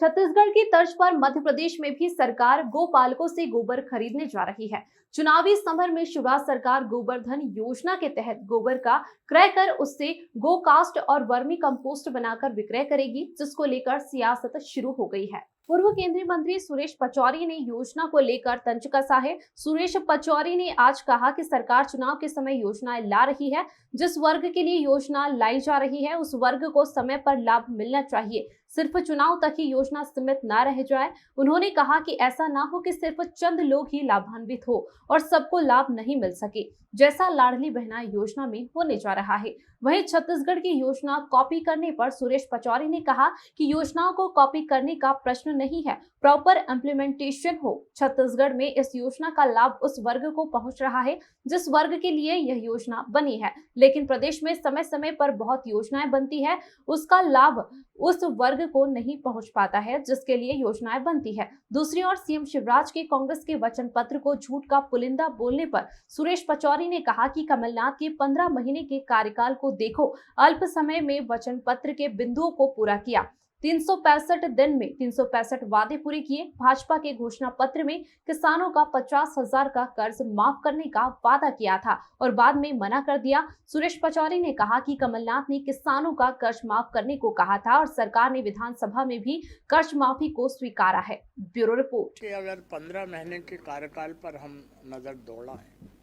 छत्तीसगढ़ की तर्ज पर मध्य प्रदेश में भी सरकार गोपालकों से गोबर खरीदने जा रही है। चुनावी समर में शिवराज सरकार गोबरधन योजना के तहत गोबर का क्रय कर उससे गोकास्ट और वर्मी कंपोस्ट बनाकर विक्रय करेगी, जिसको लेकर सियासत शुरू हो गई है। पूर्व केंद्रीय मंत्री सुरेश पचौरी ने योजना को लेकर तंज कसा है। सुरेश पचौरी ने आज कहा कि सरकार चुनाव के समय योजनाएं ला रही है। जिस वर्ग के लिए योजना लाई जा रही है उस वर्ग को समय पर लाभ मिलना चाहिए, सिर्फ चुनाव तक ही योजना सीमित न रह जाए। उन्होंने कहा कि ऐसा ना हो कि सिर्फ चंद लोग ही लाभान्वित हो और सबको लाभ नहीं मिल सके, जैसा लाडली बहना योजना में होने जा रहा है। वहीं छत्तीसगढ़ की योजना कॉपी करने पर सुरेश पचौरी ने कहा कि योजनाओं को कॉपी करने का प्रश्न नहीं है, प्रॉपर इम्प्लीमेंटेशन हो। छत्तीसगढ़ में इस योजना का लाभ उस वर्ग को पहुंच रहा है जिस वर्ग के लिए यह योजना बनी है, लेकिन प्रदेश में समय समय पर बहुत योजनाएं बनती है, उसका लाभ उस वर्ग को नहीं पहुंच पाता है जिसके लिए योजनाएं बनती है। दूसरी ओर सीएम शिवराज के कांग्रेस के वचन पत्र को झूठ का पुलिंदा बोलने पर सुरेश पचौरी ने कहा कि कमलनाथ के 15 महीने के कार्यकाल को देखो, अल्प समय में वचन पत्र के बिंदुओं को पूरा किया। 365 दिन में 365 वादे पूरे किए। भाजपा के घोषणा पत्र में किसानों का 50,000 का कर्ज माफ करने का वादा किया था और बाद में मना कर दिया। सुरेश पचौरी ने कहा कि कमलनाथ ने किसानों का कर्ज माफ करने को कहा था और सरकार ने विधानसभा में भी कर्ज माफी को स्वीकारा है। Bureau report. अगर 15 महीने के कार्यकाल पर हम नजर दौड़ा है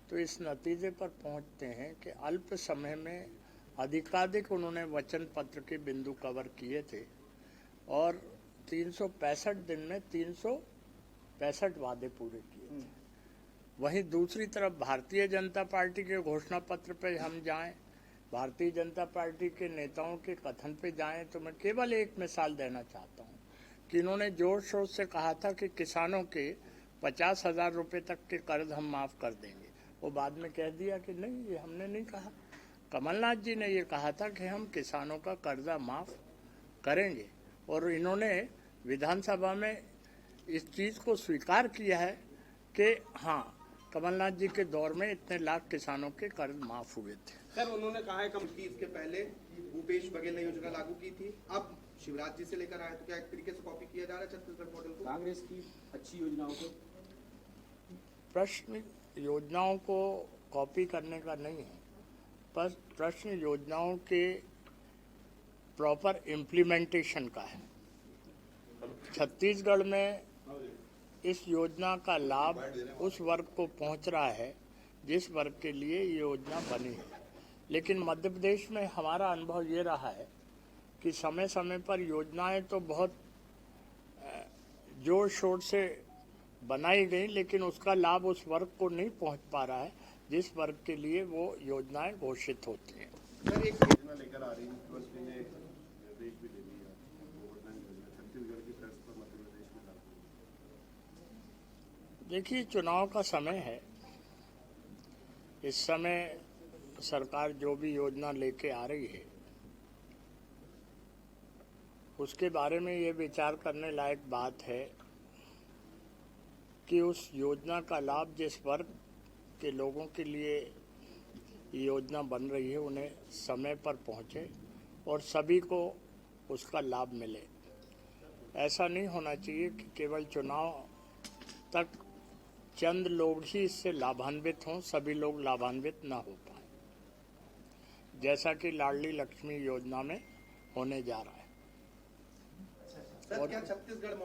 तो इस नतीजे पर पहुंचते हैं कि अल्प समय में अधिकाधिक उन्होंने वचन पत्र के बिंदु कवर किए थे और 365 दिन में 365 वादे पूरे किए थे। वहीं दूसरी तरफ भारतीय जनता पार्टी के घोषणा पत्र पे हम जाएं, भारतीय जनता पार्टी के नेताओं के कथन पे जाएं तो मैं केवल एक मिसाल देना चाहता हूं कि इन्होंने जोर शोर से कहा था कि किसानों के 50,000 रुपये तक के कर्ज हम माफ़ कर देंगे। वो बाद में कह दिया कि नहीं, ये हमने नहीं कहा। कमलनाथ जी ने ये कहा था कि हम किसानों का कर्जा माफ़ करेंगे और इन्होंने विधानसभा में इस चीज़ को स्वीकार किया है कि हाँ, कमलनाथ जी के दौर में इतने लाख किसानों के कर्ज माफ़ हुए थे। सर, उन्होंने कहा है कि इसके पहले भूपेश बघेल ने योजना लागू की थी, अब शिवराज जी से लेकर आए, तो क्या एक तरीके से कॉपी किया जा रहा है छत्तीसगढ़ मॉडल को? कांग्रेस की अच्छी योजनाओं को प्रश्न योजनाओं को कॉपी करने का नहीं है, पर प्रश्न योजनाओं के प्रॉपर इम्प्लीमेंटेशन का है। छत्तीसगढ़ में इस योजना का लाभ उस वर्ग को पहुंच रहा है जिस वर्ग के लिए ये योजना बनी है, लेकिन मध्य प्रदेश में हमारा अनुभव ये रहा है कि समय समय पर योजनाएं तो बहुत जोर शोर से बनाई गई, लेकिन उसका लाभ उस वर्ग को नहीं पहुंच पा रहा है जिस वर्ग के लिए वो योजनाएं घोषित होती हैं। सर, एक योजना लेकर आ रही है, मुख्यमंत्री ने निर्देश भी दे दिया, छत्तीसगढ़ की तर्ज पर मध्य प्रदेश में लागू। देखिए, चुनाव का समय है, इस समय सरकार जो भी योजना लेके आ रही है उसके बारे में ये विचार करने लायक बात है कि उस योजना का लाभ जिस वर्ग के लोगों के लिए ये योजना बन रही है उन्हें समय पर पहुंचे और सभी को उसका लाभ मिले। ऐसा नहीं होना चाहिए कि केवल चुनाव तक चंद लोग ही इससे लाभान्वित हों, सभी लोग लाभान्वित ना हो पाए, जैसा कि लाडली लक्ष्मी योजना में होने जा रहा है। सर, क्या छत्तीसगढ़